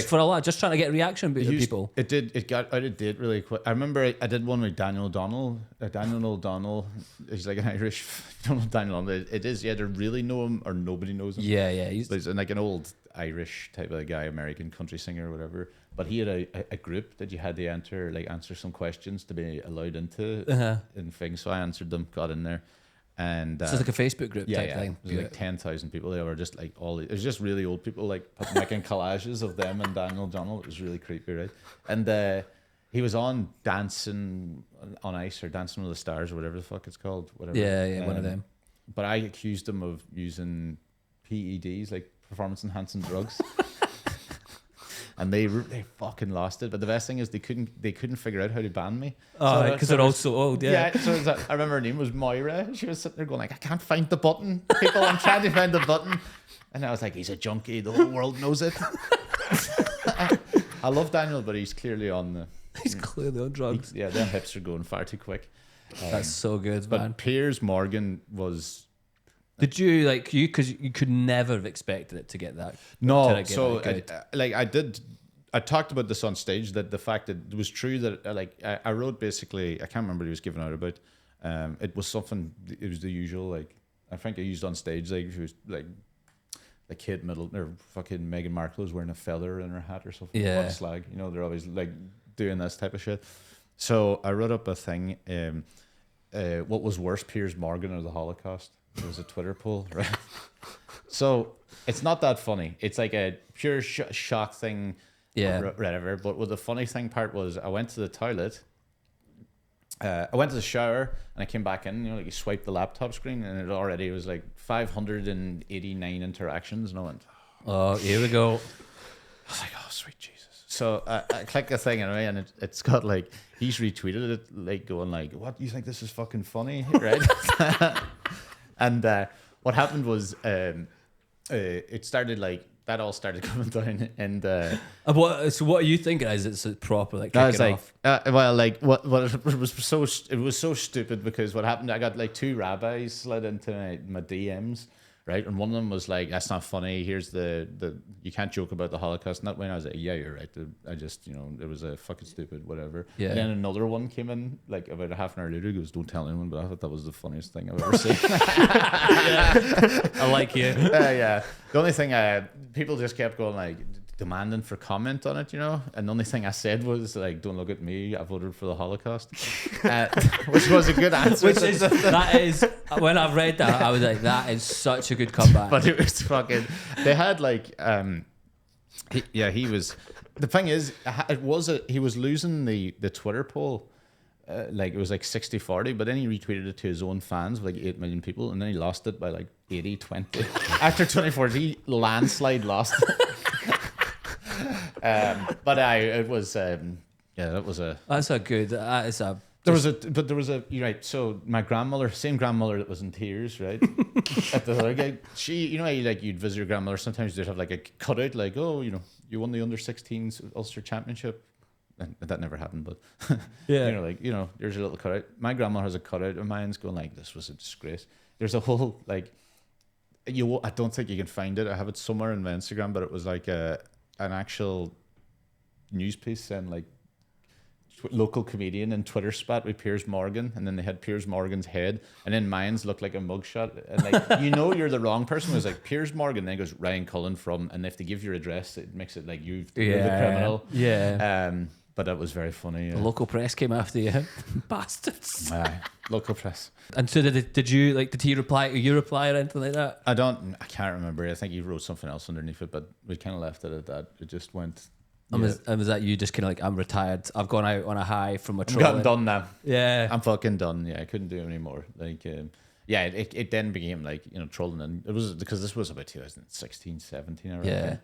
For a lot, just trying to get a reaction from people. It got out of date really quick. I remember I did one with Daniel O'Donnell. He's like an Irish. Don't know Daniel O'Donnell. It is. You either really know him or nobody knows him. Yeah. He's like an old Irish type of guy, American country singer or whatever. But he had a group that you had to answer some questions to be allowed into in things. So I answered them, got in there. And so it's like a Facebook group type thing. There's like 10,000 people. They were just like it was just really old people like making collages of them and Daniel O'Donnell. It was really creepy, right? And he was on Dancing on Ice or Dancing with the Stars or whatever the fuck it's called. Whatever. Yeah, one of them. But I accused him of using PEDs, like performance enhancing drugs. And they fucking lost it. But the best thing is they couldn't figure out how to ban me. Oh, because they're all so old. Yeah. So I remember her name was Moira. She was sitting there going like, I can't find the button. People, I'm trying to find the button. And I was like, he's a junkie. The whole world knows it. I love Daniel, but he's clearly on He's clearly on drugs. Them hips are going far too quick. That's so good, but man. But Piers Morgan was. Did you because you could never have expected it to get that? No, so I talked about this on stage, that the fact that it was true that I wrote basically, I can't remember what he was giving out about. It was something. It was the usual, like I think I used on stage, like she was like Kate Middleton or fucking Meghan Markle was wearing a feather in her hat or something. Yeah, slag. You know, they're always like doing this type of shit. So I wrote up a thing. What was worse, Piers Morgan or the Holocaust? It was a Twitter poll, right? So it's not that funny. It's like a pure shock thing, or whatever. But what the funny thing part was, I went to the toilet. I went to the shower and I came back in. You know, like you swipe the laptop screen and it already was like 589 interactions, and I went, "Oh, here we go." I was like, "Oh, sweet Jesus." So I click the thing anyway, and it's got like he's retweeted it, like going like, "What, you think this is fucking funny, right?" And what happened was it started like that all started coming down, and so what are you thinking? Is it's proper like I was kicking like, off? it was so stupid because what happened? I got like 2 rabbis slid into my DMs right? And one of them was like, "That's not funny. Here's the you can't joke about the Holocaust in that way." And I was like, "Yeah, you're right. I just, it was a fucking stupid whatever." Yeah. And then another one came in like about a half an hour later. He goes, "Don't tell anyone," but I thought that was the funniest thing I've ever seen. I like you. Yeah. The only thing people just kept going like demanding for comment on it, and the only thing I said was like, "Don't look at me, I voted for the Holocaust," which was a good answer. That is when I read that, I was like, that is such a good comeback. But it was fucking. They had like, he was. The thing is, he was losing the Twitter poll. Like it was like 60-40, but then he retweeted it to his own fans with like 8 million people, and then he lost it by like 80-20. After 2014, he landslide lost. But it was that was a. That's a good. That is a. There was a. You're right. So my grandmother, same grandmother that was in tears, right? At the other guy, she, you'd visit your grandmother. Sometimes they'd have like a cutout, like, "Oh, you won the under-16s Ulster Championship." And that never happened, but yeah, there's a little cutout. My grandma has a cutout of mine's going like, "This was a disgrace." There's a whole like, I don't think you can find it. I have it somewhere in my Instagram, but it was like an actual news piece saying like, local comedian in Twitter spat with Piers Morgan, and then they had Piers Morgan's head, and then mine's looked like a mugshot, and like you're the wrong person. It was like Piers Morgan, then goes Ryan Cullen from, and if they give your address, it makes it like you're the criminal. Yeah. But that was very funny. The local press came after you, bastards. Local press. And so did he reply? Did you reply or anything like that? I can't remember. I think he wrote something else underneath it, but we kind of left it at that. It just went. And was that you just kind of like, I'm retired, I've gone out on a high from a troll? I'm done now. Yeah. I'm fucking done. Yeah, I couldn't do it anymore. Like, it then became like, trolling. And it was because this was about 2016, 17. I reckon. Yeah.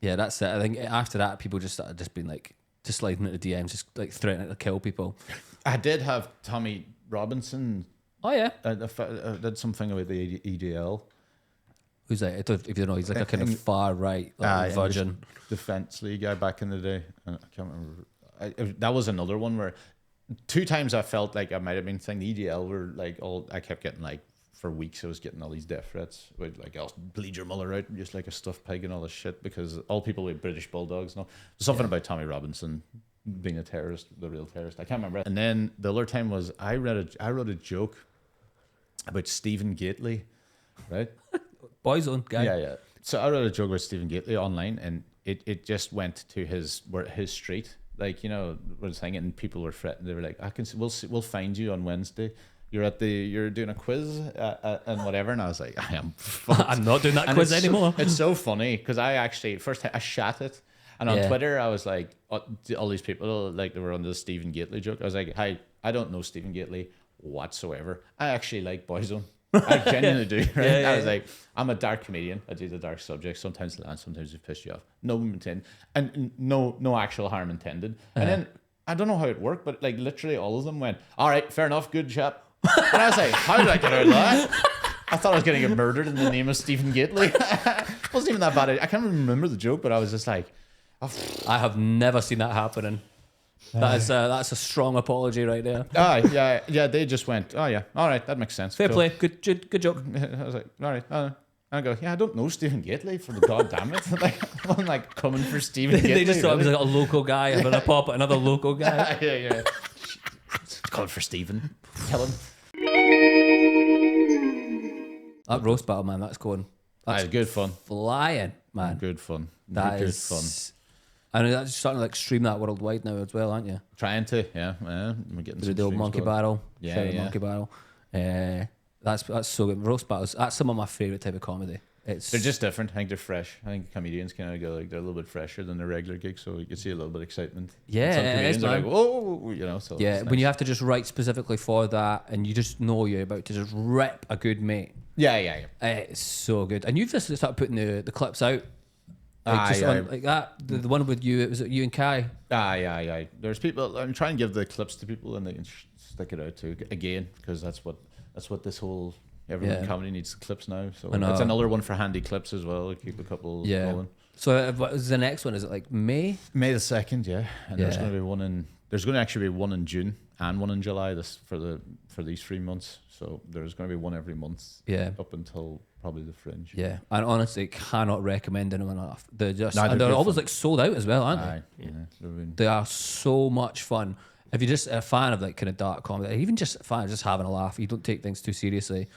Yeah, that's it. I think after that, people just started just being like, just sliding into DMs, just like threatening to kill people. I did have Tommy Robinson. Oh, yeah. I did something about the EDL. Who's that? I don't, if you don't know, he's like a kind of far right virgin defense league guy back in the day. I can't remember. That was another one where 2 times I felt like I might have been saying the EDL were like I kept getting like for weeks I was getting all these death threats with like I'll bleed your mother out just like a stuffed pig and all this shit because all people with British bulldogs. No, something about Tommy Robinson being a terrorist, the real terrorist. I can't remember. And then the other time was I wrote a joke about Stephen Gately, right? Boyzone guy. Yeah. So I wrote a joke about Stephen Gately online, and it just went to his street, like was thing, and people were fretting. They were like, we'll find you on Wednesday. You're doing a quiz and whatever, and I was like, I am. I'm not doing that quiz anymore. It's so funny because I actually first I shat it, and on Twitter I was like, all these people like they were on the Stephen Gately joke. I was like, hi, I don't know Stephen Gately whatsoever. I actually like Boyzone. I genuinely do. Right? I was like, I'm a dark comedian. I do the dark subjects. Sometimes land, sometimes it piss you off. No intent, and no actual harm intended. And then I don't know how it worked, but like literally all of them went, all right, fair enough, good chap. And I was like, how did I get out of that? I thought I was going to get murdered in the name of Stephen Gately. It wasn't even that bad. I can't remember the joke, but I was just like, I have never seen that happening. That's a strong apology right there. Yeah. They just went, oh yeah, all right, that makes sense. Fair play, good joke. I was like, all right. I go, yeah, I don't know Stephen Gately for the goddamn it. Like, I'm like coming for Stephen Gately. They just thought he was like a local guy having a pop at another local guy. Yeah. It's called for Stephen. Kill him. That roast battle, man, that's good fun. Flying, man. Good fun. Good fun. And that's starting to like stream that worldwide now as well, aren't you? Trying to, yeah. We're getting some the old monkey battle. Monkey battle. That's so good. Roast battles. That's some of my favorite type of comedy. They're just different. I think they're fresh. I think comedians kind of go like they're a little bit fresher than their regular gigs, so you can see a little bit of excitement. Yeah, some comedians are like, whoa, So yeah, when you have to just write specifically for that, and you just know you're about to just rip a good mate. Yeah. It's so good, and you've just started putting the clips out. Like that, the one with you, was it you and Kai? Yeah. There's people. I'm trying to give the clips to people, and they can stick it out too again because that's what this whole everyone comedy needs the clips now. So it's another one for handy clips as well. Keep a couple rolling. So what is the next one? Is it like May? May the 2nd, yeah. And there's going to be one in. There's going to actually be one in June and one in July. For these 3 months. So there's going to be one every month. Yeah. Up until probably the Fringe. Yeah, and honestly, cannot recommend anyone enough. They're just No, and they're always fun. like sold out as well, aren't they? Aye, yeah. They are so much fun. If you're just a fan of like kind of dark comedy, even just a fan of just having a laugh, you don't take things too seriously.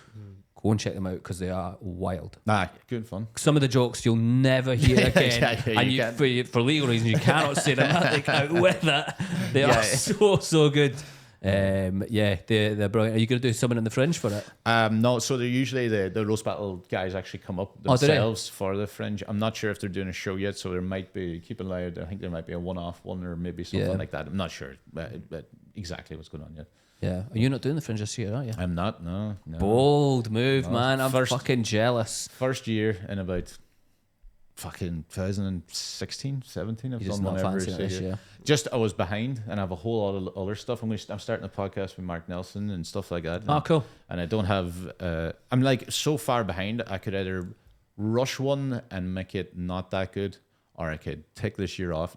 Go and check them out because they are wild. Nah, good fun. Some of the jokes you'll never hear again, and for legal reasons you cannot say them out with it. They are so good. They're brilliant. Are you going to do something in the Fringe for it? No, so they're usually the roast battle guys actually come up themselves for the Fringe. I'm not sure if they're doing a show yet, so there might be, keep an eye out. I think there might be a one-off one or maybe something like that. I'm not sure but exactly what's going on yet. Yeah, are you not doing the Fringe this year, are you? I'm not, no. Bold move, man. I'm fucking jealous. First year in about fucking 2016, 17. I've done one every year. Just I was behind, and I have a whole lot of other stuff. I'm starting a podcast with Mark Nelson and stuff like that. Oh, cool. And I don't have. I'm like so far behind. I could either rush one and make it not that good, or I could take this year off,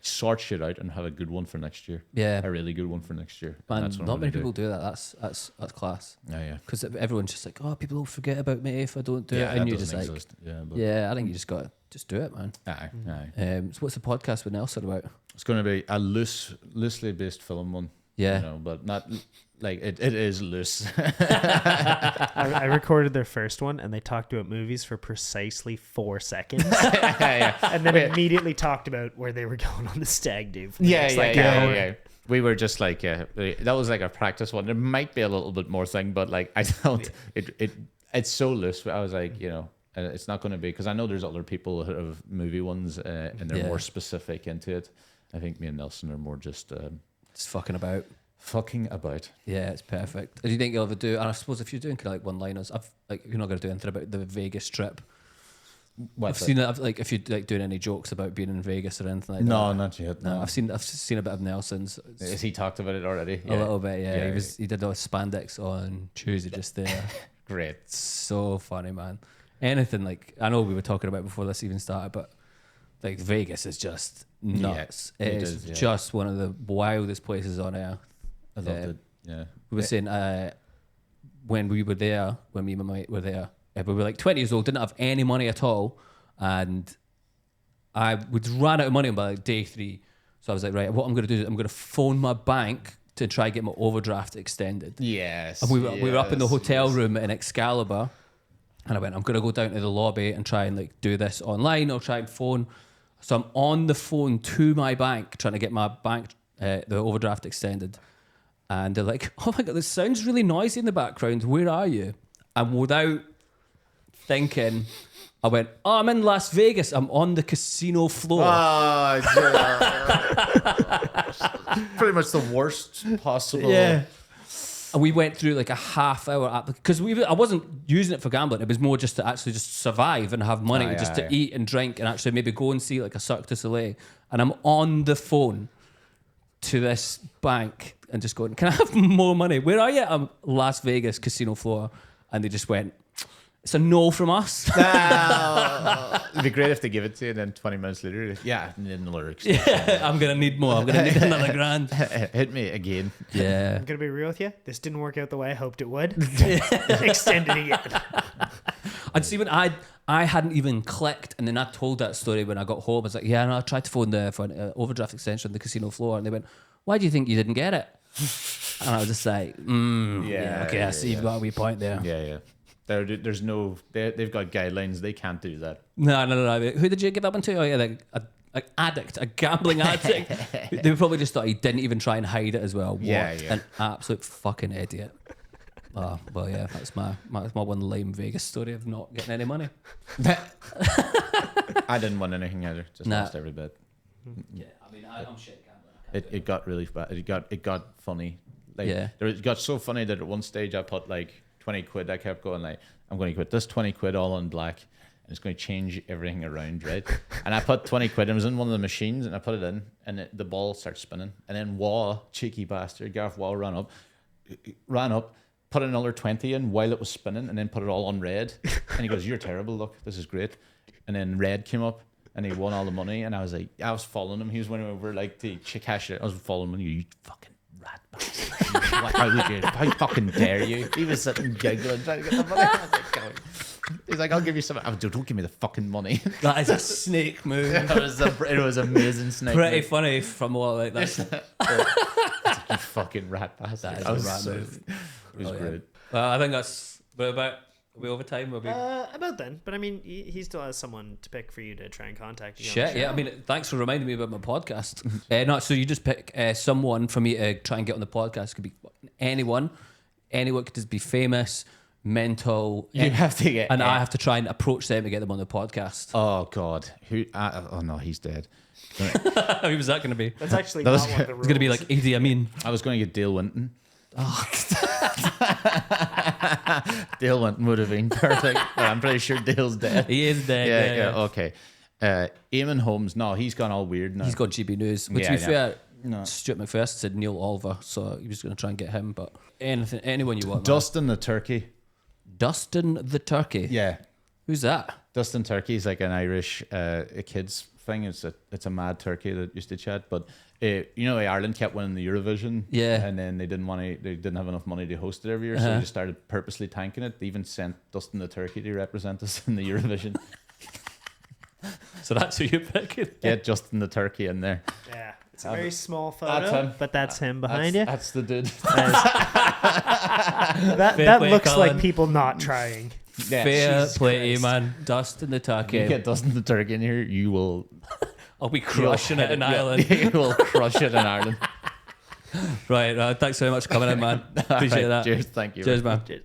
sort shit out, and have a good one for next year. Yeah, a really good one for next year. Man, not many people do that. That's class. Yeah. Because everyone's just like, oh, people will forget about me if I don't do it, and you just like, I think you just got to just do it, man. Aye. So what's the podcast with Nelson about? It's going to be a loosely based film one. Yeah, but not like it is loose. I recorded their first one, and they talked about movies for precisely 4 seconds, and then immediately talked about where they were going on the stag do. Yeah. We were just like, that was like a practice one. There might be a little bit more thing, but like I don't. It's so loose. I was like, it's not going to be, because I know there's other people that have movie ones, and they're more specific into it. I think me and Nelson are more just fucking about. Yeah, it's perfect. Do you think you'll ever do? And I suppose if you're doing kind of like one-liners, you're not going to do anything about the Vegas trip. I've seen it. If you're like doing any jokes about being in Vegas or anything like that. No, not yet. No, I've seen a bit of Nelson's. Has he talked about it already? A little bit, yeah. He did all spandex on Tuesday just there. Great, so funny, man. Anything like, I know we were talking about before this even started, but like Vegas is just nuts. Yeah, it is just one of the wildest places on earth. I loved it. Yeah, we were saying when me and my mate were there, we were like 20 years old, didn't have any money at all, and we'd ran out of money by like day 3. So I was like, right, what I'm going to do is I'm going to phone my bank to try and get my overdraft extended. Yes. And we were up in the hotel room in Excalibur, and I went, I'm going to go down to the lobby and try and like do this online. I'll try and phone. So I'm on the phone to my bank trying to get my bank the overdraft extended. And they're like, oh my God, this sounds really noisy in the background. Where are you? And without thinking, I went, oh, I'm in Las Vegas. I'm on the casino floor. Pretty much the worst possible. Yeah. And we went through like a half hour because I wasn't using it for gambling. It was more just to actually just survive and have money to eat and drink and actually maybe go and see like a Cirque du Soleil. And I'm on the phone to this bank and just going, can I have more money? Where are you? I'm Las Vegas casino floor. And they just went, it's a no from us. It'd be great if they give it to you and then 20 minutes later, need another extension. Yeah, I'm going to need more. I'm going to need another grand. Hit me again. Yeah. I'm going to be real with you. This didn't work out the way I hoped it would. Extended again. And see, when I hadn't even clicked, and then I told that story when I got home. I was like, I tried to phone for an overdraft extension on the casino floor, and they went, why do you think you didn't get it? And I was just like, okay, I see you've got a wee point there. Yeah. There's no, they've got guidelines. They can't do that. No. Who did you give that one to? Oh, yeah, like an addict, a gambling addict. They probably just thought he didn't even try and hide it as well. What an absolute fucking idiot. Oh, well, yeah, that's my one lame Vegas story of not getting any money. I didn't win anything either. Just lost every bit. Yeah, I mean, I'm shit gambling. It got really bad. It got funny. It got so funny that at one stage I put like 20 quid. I kept going like, I'm going to put this 20 quid all on black, and it's going to change everything around, right? And I put 20 quid. It was in one of the machines, and I put it in, and the ball starts spinning. And then cheeky bastard, Gareth Waugh ran up, put another 20 in while it was spinning, and then put it all on red. And he goes, "You're terrible. Look, this is great." and then Red came up. And he won all the money, and I was following him. He was winning over like the cash. I was following him. You fucking rat bastard! How fucking dare you? He was sitting giggling trying to get the money. I was like, going. He's like, I'll give you some. I was, don't give me the fucking money. That is a snake move. It was amazing snake. Pretty move. funny from what like that. You fucking rat bastard. That is a rat move. It was great. Well, I think that's about. Are we over time? About then, but I mean, he still has someone to pick for you to try and contact. Shit, yeah. I mean, thanks for reminding me about my podcast. No, so you just pick someone for me to try and get on the podcast. It could be anyone. Anyone could just be famous, mental. You have to get, and I have to try and approach them to get them on the podcast. Oh God, who? Oh no, he's dead. Who was that going to be? That's actually not one of the rules. It's going to be like Idi Amin. I was going to get Dale Winton. Oh. Dale Winton would have been perfect. I'm pretty sure Dale's dead. He is dead. Yeah. Okay. Eamon Holmes. No, he's gone all weird now. He's got GB News. Which, to be fair, Stuart McPherson said Neil Oliver, so he was going to try and get him. But anyone you want. Dustin the Turkey. Dustin the Turkey. Yeah. Who's that? Dustin Turkey is like an Irish a kids thing. It's a mad turkey that used to chat, but. Ireland kept winning the Eurovision, and then they didn't have enough money to host it every year, so they just started purposely tanking it. They even sent Dustin the Turkey to represent us in the Eurovision. So that's who you're picking? Get Justin the Turkey in there. Yeah, it's a very small photo, but that's him behind you. That's the dude. That looks Cullen. like people not trying. Yeah, Fair play, man. Dustin the Turkey. You get Dustin the Turkey in here, you will. I'll be crushing it in Ireland. You will crush it in Ireland. Right. Thanks very much for coming in, man. Appreciate that. Cheers. Thank you. Cheers, man. Cheers.